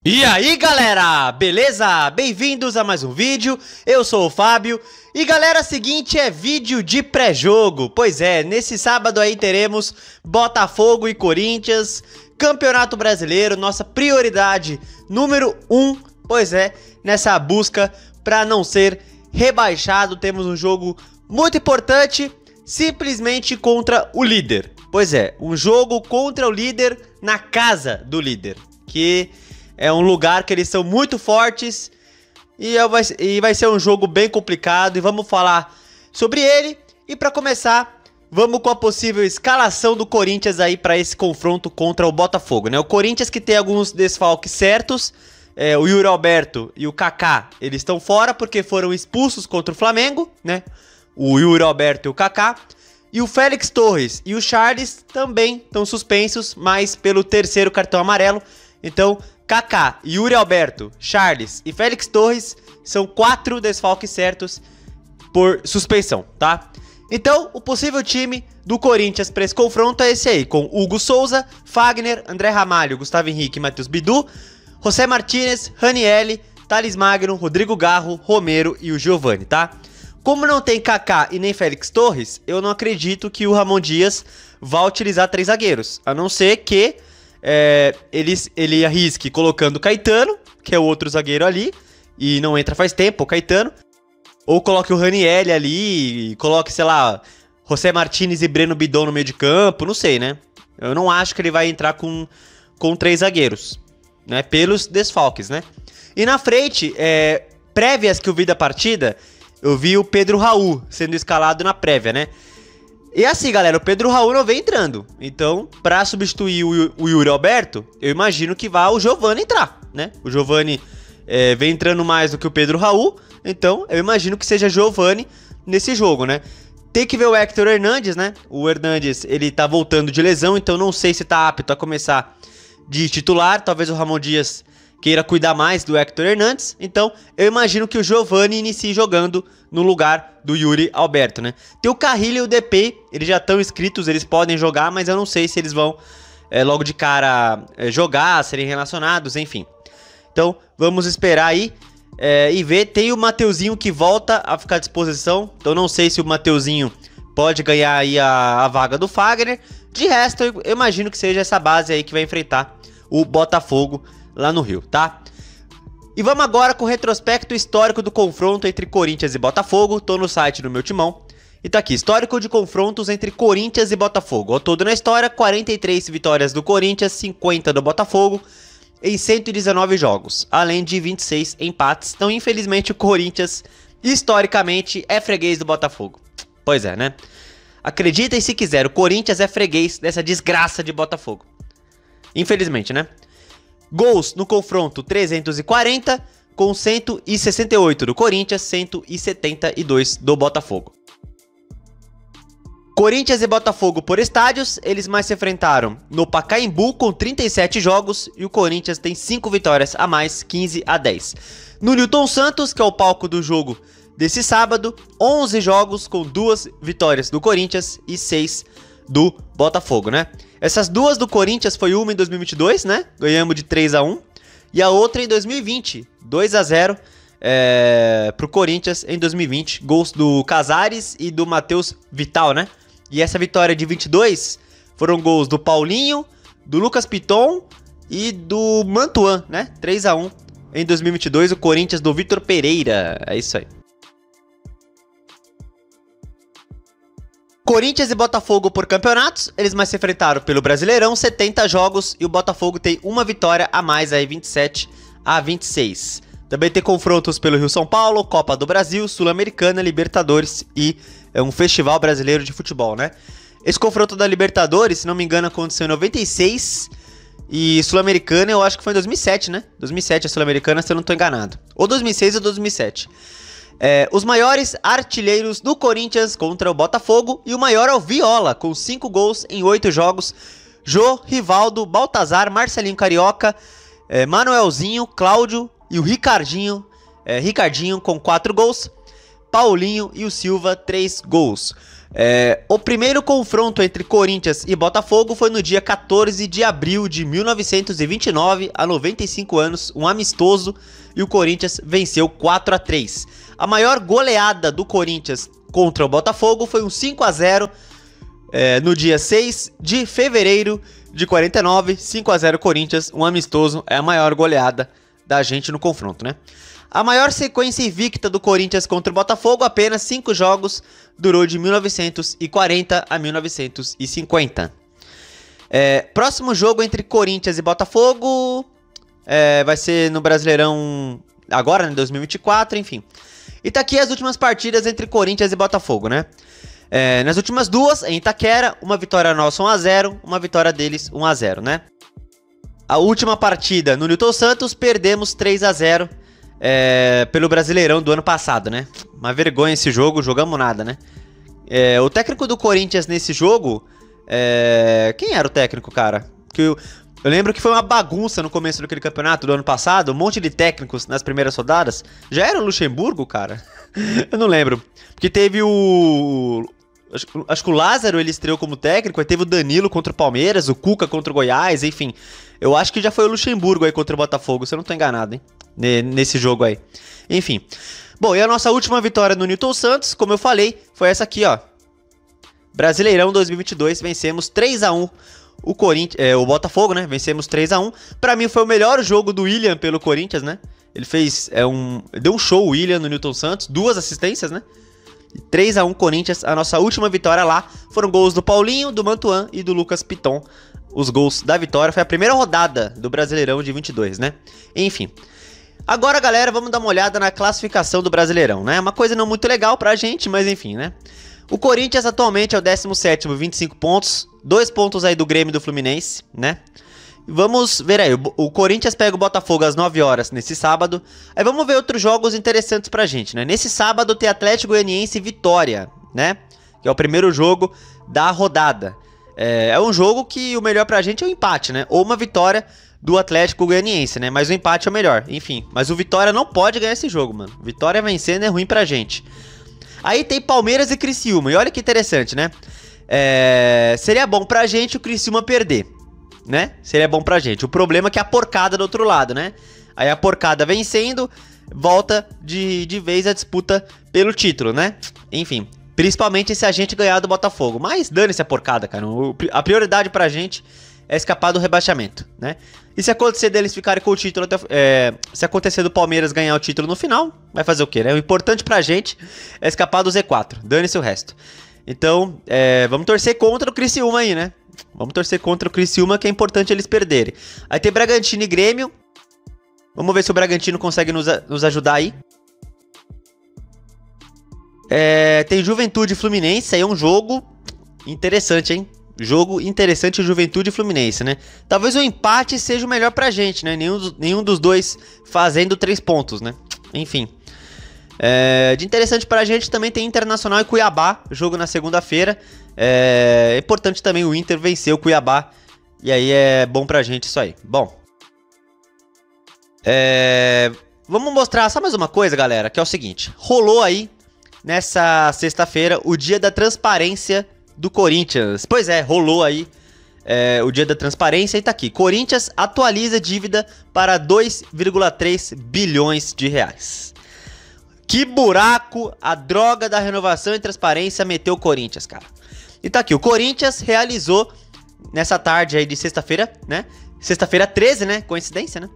E aí galera, beleza? Bem-vindos a mais um vídeo, eu sou o Fábio. E galera, seguinte, é vídeo de pré-jogo. Pois é, nesse sábado aí teremos Botafogo e Corinthians, Campeonato Brasileiro, nossa prioridade número 1. Pois é, nessa busca para não ser rebaixado, temos um jogo muito importante, simplesmente contra o líder. Pois é, um jogo contra o líder na casa do líder, que é um lugar que eles são muito fortes e vai ser um jogo bem complicado e vamos falar sobre ele. E para começar, vamos com a possível escalação do Corinthians aí para esse confronto contra o Botafogo, né? O Corinthians que tem alguns desfalques certos, o Yuri Alberto e o Kaká, eles estão fora porque foram expulsos contra o Flamengo, né? O Yuri Alberto e o Kaká. E o Félix Torres e o Charles também estão suspensos, mas pelo terceiro cartão amarelo. Então, Kaká, Yuri Alberto, Charles e Félix Torres são 4 desfalques certos por suspensão, tá? Então, o possível time do Corinthians para esse confronto é esse aí, com Hugo Souza, Fagner, André Ramalho, Gustavo Henrique e Matheus Bidu, José Martinez, Ranielli, Thales Magno, Rodrigo Garro, Romero e o Giovani, tá? Como não tem Kaká e nem Félix Torres, eu não acredito que o Ramon Dias vá utilizar 3 zagueiros, a não ser que ele arrisque colocando o Caetano, que é o outro zagueiro ali, e não entra faz tempo, o Caetano, ou coloque o Ranielli ali, e coloque, sei lá, José Martinez e Breno Bidon no meio de campo, não sei, né? Eu não acho que ele vai entrar com 3 zagueiros, né? Pelos desfalques, né? E na frente, prévias que eu vi da partida, eu vi o Pedro Raul sendo escalado na prévia, né? E assim, galera, o Pedro Raul não vem entrando. Então, pra substituir o Yuri Alberto, eu imagino que vá o Giovani entrar, né? O Giovani vem entrando mais do que o Pedro Raul. Então, eu imagino que seja Giovani nesse jogo, né? Tem que ver o Héctor Hernandes, né? O Hernandes, ele tá voltando de lesão, então não sei se tá apto a começar de titular. Talvez o Ramon Dias queira cuidar mais do Héctor Hernandes. Então, eu imagino que o Giovani inicie jogando no lugar do Yuri Alberto, né? Tem o Carrilho e o DP, eles já estão inscritos, eles podem jogar, mas eu não sei se eles vão logo de cara jogar, serem relacionados, enfim. Então, vamos esperar aí e ver. Tem o Mateuzinho que volta a ficar à disposição, então não sei se o Mateuzinho pode ganhar aí a vaga do Fagner. De resto, eu imagino que seja essa base aí que vai enfrentar o Botafogo lá no Rio, tá? E vamos agora com o retrospecto histórico do confronto entre Corinthians e Botafogo. Tô no site do meu timão. E tá aqui, histórico de confrontos entre Corinthians e Botafogo. Ao todo na história, 43 vitórias do Corinthians, 50 do Botafogo, em 119 jogos. Além de 26 empates. Então, infelizmente, o Corinthians, historicamente, é freguês do Botafogo. Pois é, né? Acreditem se quiser, o Corinthians é freguês dessa desgraça de Botafogo. Infelizmente, né? Gols no confronto 340, com 168 do Corinthians, 172 do Botafogo. Corinthians e Botafogo por estádios, eles mais se enfrentaram no Pacaembu com 37 jogos e o Corinthians tem 5 vitórias a mais, 15-10. No Newton Santos, que é o palco do jogo desse sábado, 11 jogos com 2 vitórias do Corinthians e 6 do Botafogo, né? Essas duas do Corinthians foi uma em 2022, né? Ganhamos de 3-1. E a outra em 2020, 2-0 pro Corinthians em 2020. Gols do Casares e do Matheus Vital, né? E essa vitória de 22 foram gols do Paulinho, do Lucas Piton e do Mantuan, né? 3-1 em 2022, o Corinthians do Vitor Pereira. É isso aí. Corinthians e Botafogo por campeonatos, eles mais se enfrentaram pelo Brasileirão, 70 jogos e o Botafogo tem uma vitória a mais, aí 27-26. Também tem confrontos pelo Rio São Paulo, Copa do Brasil, Sul-Americana, Libertadores e um festival brasileiro de futebol, né? Esse confronto da Libertadores, se não me engano, aconteceu em 96 e Sul-Americana eu acho que foi em 2007, né? 2007 a Sul-Americana, se eu não tô enganado. Ou 2006 ou 2007. Os maiores artilheiros do Corinthians contra o Botafogo. E o maior é o Viola, com 5 gols em 8 jogos. Jô, Rivaldo, Baltazar, Marcelinho Carioca, Manuelzinho, Cláudio e o Ricardinho com 4 gols. Paulinho e o Silva, 3 gols. O primeiro confronto entre Corinthians e Botafogo foi no dia 14 de abril de 1929, há 95 anos, um amistoso, e o Corinthians venceu 4-3. A maior goleada do Corinthians contra o Botafogo foi um 5-0 no dia 6 de fevereiro de 49, 5-0 Corinthians, um amistoso, é a maior goleada da gente no confronto, né? A maior sequência invicta do Corinthians contra o Botafogo, apenas 5 jogos, durou de 1940 a 1950. Próximo jogo entre Corinthians e Botafogo vai ser no Brasileirão agora, em 2024, enfim. E tá aqui as últimas partidas entre Corinthians e Botafogo, né? Nas últimas duas, em Itaquera, uma vitória nossa 1-0, uma vitória deles 1-0, né? A última partida no Newton Santos, perdemos 3-0 pelo Brasileirão do ano passado, né? Uma vergonha esse jogo, jogamos nada, né? O técnico do Corinthians nesse jogo, quem era o técnico, cara? Eu lembro que foi uma bagunça no começo daquele campeonato do ano passado, um monte de técnicos nas primeiras rodadas. Já era o Luxemburgo, cara? Eu não lembro. Porque teve acho que o Lázaro ele estreou como técnico, aí teve o Danilo contra o Palmeiras, o Cuca contra o Goiás, enfim. Eu acho que já foi o Luxemburgo aí contra o Botafogo, se eu não tô enganado, hein? Nesse jogo aí. Enfim. Bom, e a nossa última vitória no Newton Santos, como eu falei, foi essa aqui, ó. Brasileirão 2022, vencemos 3-1 o Botafogo, né? Vencemos 3-1. Pra mim foi o melhor jogo do William pelo Corinthians, né? Ele fez deu um show o William no Newton Santos, 2 assistências, né? 3-1 Corinthians, a nossa última vitória lá. Foram gols do Paulinho, do Mantuan e do Lucas Piton. Os gols da vitória, foi a primeira rodada do Brasileirão de 22, né? Enfim. Agora, galera, vamos dar uma olhada na classificação do Brasileirão, né? Uma coisa não muito legal pra gente, mas enfim, né? O Corinthians atualmente é o 17º, 25 pontos. 2 pontos aí do Grêmio e do Fluminense, né? Vamos ver aí, o Corinthians pega o Botafogo às 9 horas nesse sábado. Aí vamos ver outros jogos interessantes pra gente, né? Nesse sábado tem Atlético Goianiense e Vitória, né? Que é o primeiro jogo da rodada. É um jogo que o melhor pra gente é o empate, né? Ou uma vitória do Atlético Goianiense, né? Mas o empate é o melhor, enfim. Mas o Vitória não pode ganhar esse jogo, mano. Vitória vencendo é ruim pra gente. Aí tem Palmeiras e Criciúma. E olha que interessante, né? Seria bom pra gente o Criciúma perder, né? Seria bom pra gente. O problema é que a porcada do outro lado, né? Aí a porcada vencendo, volta de vez a disputa pelo título, né? Enfim, principalmente se a gente ganhar do Botafogo. Mas dane-se a porcada, cara. A prioridade pra gente é escapar do rebaixamento, né? E se acontecer deles ficarem com o título, se acontecer do Palmeiras ganhar o título no final, vai fazer o quê, né? O importante pra gente é escapar do Z4, dane-se o resto. Então, vamos torcer contra o Criciúma aí, né? Vamos torcer contra o Criciúma, que é importante eles perderem. Aí tem Bragantino e Grêmio. Vamos ver se o Bragantino consegue nos ajudar aí. Tem Juventude e Fluminense, aí é um jogo interessante, hein? Jogo interessante, Juventude e Fluminense, né? Talvez o empate seja o melhor pra gente, né? Nenhum dos dois fazendo 3 pontos, né? Enfim. De interessante pra gente também tem Internacional e Cuiabá, jogo na segunda-feira. É importante também o Inter vencer o Cuiabá. E aí é bom pra gente isso aí. Bom. Vamos mostrar só mais uma coisa, galera, que é o seguinte. Rolou aí, nessa sexta-feira, o dia da transparência do Corinthians. Pois é, rolou aí o dia da transparência e tá aqui. Corinthians atualiza dívida para 2,3 bilhões de reais. Que buraco a droga da renovação e transparência meteu o Corinthians, cara. E tá aqui, o Corinthians realizou nessa tarde aí de sexta-feira, né? Sexta-feira 13, né? Coincidência, né?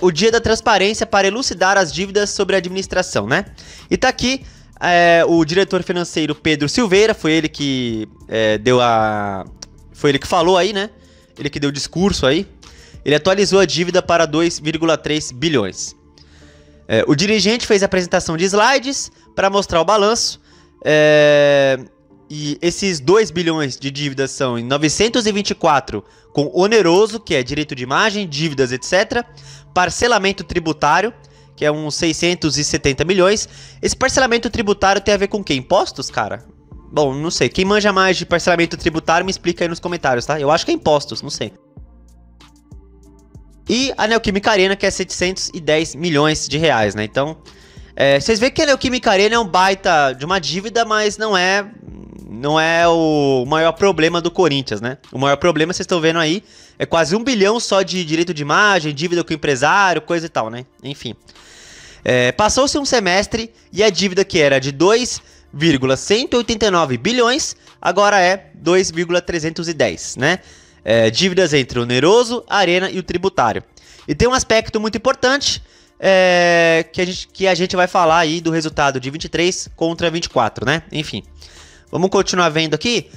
O dia da transparência para elucidar as dívidas sobre a administração, né? E tá aqui o diretor financeiro Pedro Silveira, foi ele que foi ele que falou aí, né? Ele que deu o discurso aí. Ele atualizou a dívida para 2,3 bilhões. O dirigente fez a apresentação de slides para mostrar o balanço. E esses 2 bilhões de dívidas são em 924 com oneroso, que é direito de imagem, dívidas, etc. Parcelamento tributário, que é uns 670 milhões. Esse parcelamento tributário tem a ver com o quê? Impostos, cara? Bom, não sei. Quem manja mais de parcelamento tributário me explica aí nos comentários, tá? Eu acho que é impostos, não sei. E a Neoquímica Arena, que é 710 milhões de reais, né? Então, Vocês veem que a Neoquímica Arena é um baita de uma dívida, mas não é o maior problema do Corinthians, né? O maior problema, vocês estão vendo aí, é quase 1 bilhão só de direito de imagem, dívida com o empresário, coisa e tal, né? Enfim. Passou-se um semestre e a dívida que era de 2,189 bilhões, agora é 2,310, né? Dívidas entre o oneroso, a Arena e o tributário. E tem um aspecto muito importante que a gente vai falar aí do resultado de 23 contra 24, né? Enfim, vamos continuar vendo aqui,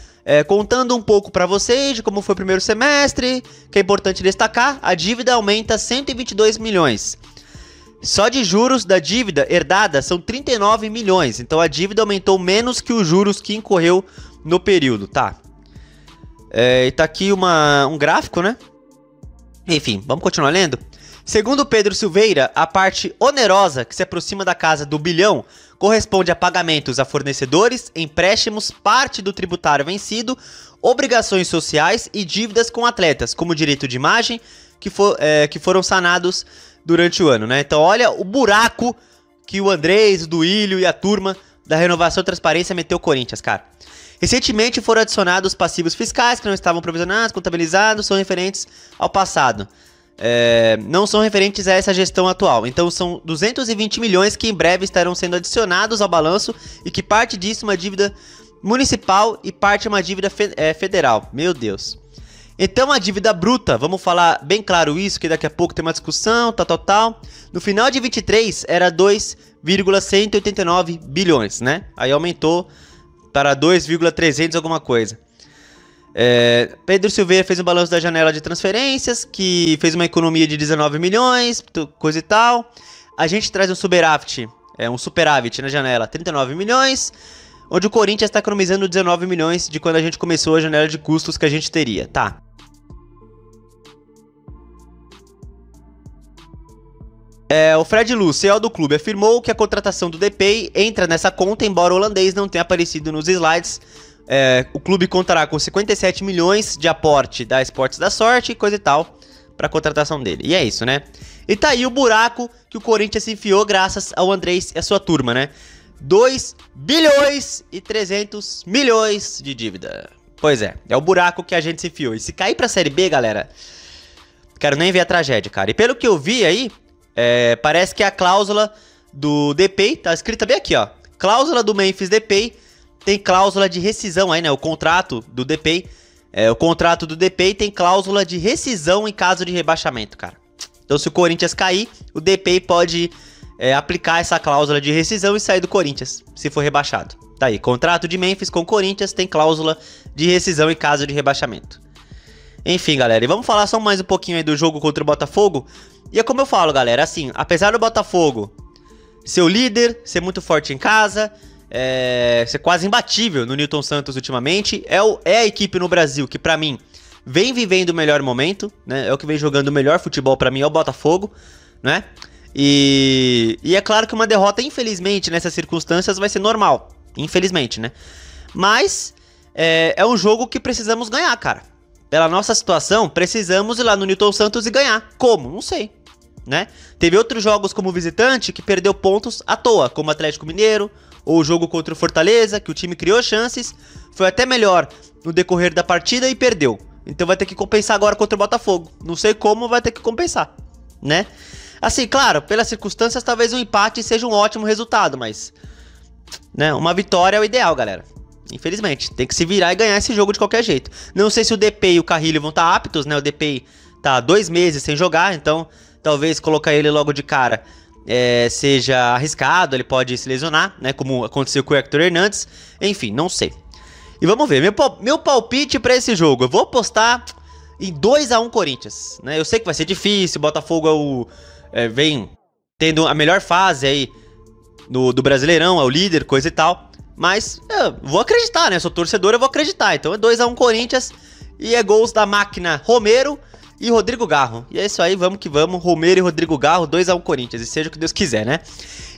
contando um pouco para vocês de como foi o primeiro semestre, que é importante destacar, a dívida aumenta 122 milhões. Só de juros da dívida herdada são 39 milhões, então a dívida aumentou menos que os juros que incorreu no período, tá? E tá aqui um gráfico, né? Enfim, vamos continuar lendo? Segundo Pedro Silveira, a parte onerosa, que se aproxima da casa do bilhão, corresponde a pagamentos a fornecedores, empréstimos, parte do tributário vencido, obrigações sociais e dívidas com atletas, como direito de imagem, que foram sanados durante o ano, né? Então olha o buraco que o Andrés, o Duílio e a turma da Renovação e Transparência meteu o Corinthians, cara. Recentemente foram adicionados passivos fiscais que não estavam provisionados, contabilizados, são referentes ao passado. Não são referentes a essa gestão atual. Então são 220 milhões que em breve estarão sendo adicionados ao balanço e que parte disso é uma dívida municipal e parte é uma dívida federal. Meu Deus. Então a dívida bruta, vamos falar bem claro isso, que daqui a pouco tem uma discussão, tal. No final de 23 era 2,189 bilhões, né? Aí aumentou para 2,300 alguma coisa. Pedro Silveira fez um balanço da janela de transferências, que fez uma economia de 19 milhões, coisa e tal. A gente traz um superávit na janela, 39 milhões, onde o Corinthians está economizando 19 milhões de quando a gente começou a janela de custos que a gente teria, tá? O Fred Lu, CEO do clube, afirmou que a contratação do Depay entra nessa conta, embora o holandês não tenha aparecido nos slides. O clube contará com 57 milhões de aporte da Esportes da Sorte e coisa e tal para a contratação dele. E é isso, né? E tá aí o buraco que o Corinthians se enfiou graças ao Andrés e a sua turma, né? 2 bilhões e 300 milhões de dívida. Pois é o buraco que a gente se enfiou. E se cair pra Série B, galera, quero nem ver a tragédia, cara. E pelo que eu vi aí, parece que a cláusula do Depay tá escrita bem aqui, ó. Cláusula do Memphis Depay tem cláusula de rescisão aí, né? O contrato do Depay. O contrato do Depay tem cláusula de rescisão em caso de rebaixamento, cara. Então se o Corinthians cair, o Depay pode aplicar essa cláusula de rescisão e sair do Corinthians, se for rebaixado. Tá aí, contrato de Memphis com o Corinthians tem cláusula de rescisão em caso de rebaixamento. Enfim, galera, e vamos falar só mais um pouquinho aí do jogo contra o Botafogo. E é como eu falo, galera, assim, apesar do Botafogo ser o líder, ser muito forte em casa, ser quase imbatível no Newton Santos ultimamente, é a equipe no Brasil que, pra mim, vem vivendo o melhor momento, né? É o que vem jogando o melhor futebol pra mim, é o Botafogo, né? E é claro que uma derrota, infelizmente, nessas circunstâncias vai ser normal, infelizmente, né? Mas é um jogo que precisamos ganhar, cara. Pela nossa situação, precisamos ir lá no Newton Santos e ganhar. Como? Não sei, né? Teve outros jogos como visitante que perdeu pontos à toa, como o Atlético Mineiro, ou o jogo contra o Fortaleza, que o time criou chances, foi até melhor no decorrer da partida e perdeu. Então vai ter que compensar agora contra o Botafogo. Não sei como, vai ter que compensar, né? Assim, claro, pelas circunstâncias, talvez um empate seja um ótimo resultado, mas, né, uma vitória é o ideal, galera. Infelizmente, tem que se virar e ganhar esse jogo de qualquer jeito. Não sei se o Depay e o Carrilho vão estar aptos, né? O Depay tá 2 meses sem jogar, então talvez colocar ele logo de cara seja arriscado, ele pode se lesionar, né? Como aconteceu com o Hector Hernandes. Enfim, não sei. E vamos ver, meu palpite pra esse jogo, eu vou apostar em 2-1 Corinthians, né? Eu sei que vai ser difícil, o Botafogo vem tendo a melhor fase aí do Brasileirão, é o líder, coisa e tal. Mas eu vou acreditar, né? Sou torcedor, eu vou acreditar. Então é 2-1 Corinthians e é gols da máquina Romero e Rodrigo Garro. E é isso aí, vamos que vamos. Romero e Rodrigo Garro, 2-1 Corinthians. E seja o que Deus quiser, né?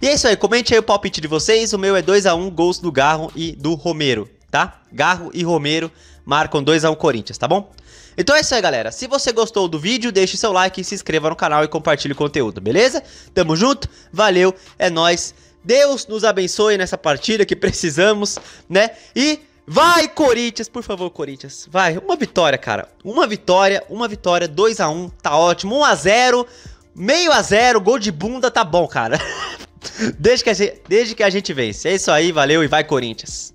E é isso aí, comente aí o palpite de vocês. O meu é 2-1, gols do Garro e do Romero, tá? Garro e Romero marcam 2-1 Corinthians, tá bom? Então é isso aí, galera. Se você gostou do vídeo, deixe seu like, se inscreva no canal e compartilhe o conteúdo, beleza? Tamo junto, valeu, é nóis. Deus nos abençoe nessa partida que precisamos, né? E vai, Corinthians, por favor, Corinthians. Vai, uma vitória, cara. Uma vitória, 2x1, tá ótimo. 1x0, meio a 0, gol de bunda, tá bom, cara. Desde que a gente vence. É isso aí, valeu e vai, Corinthians.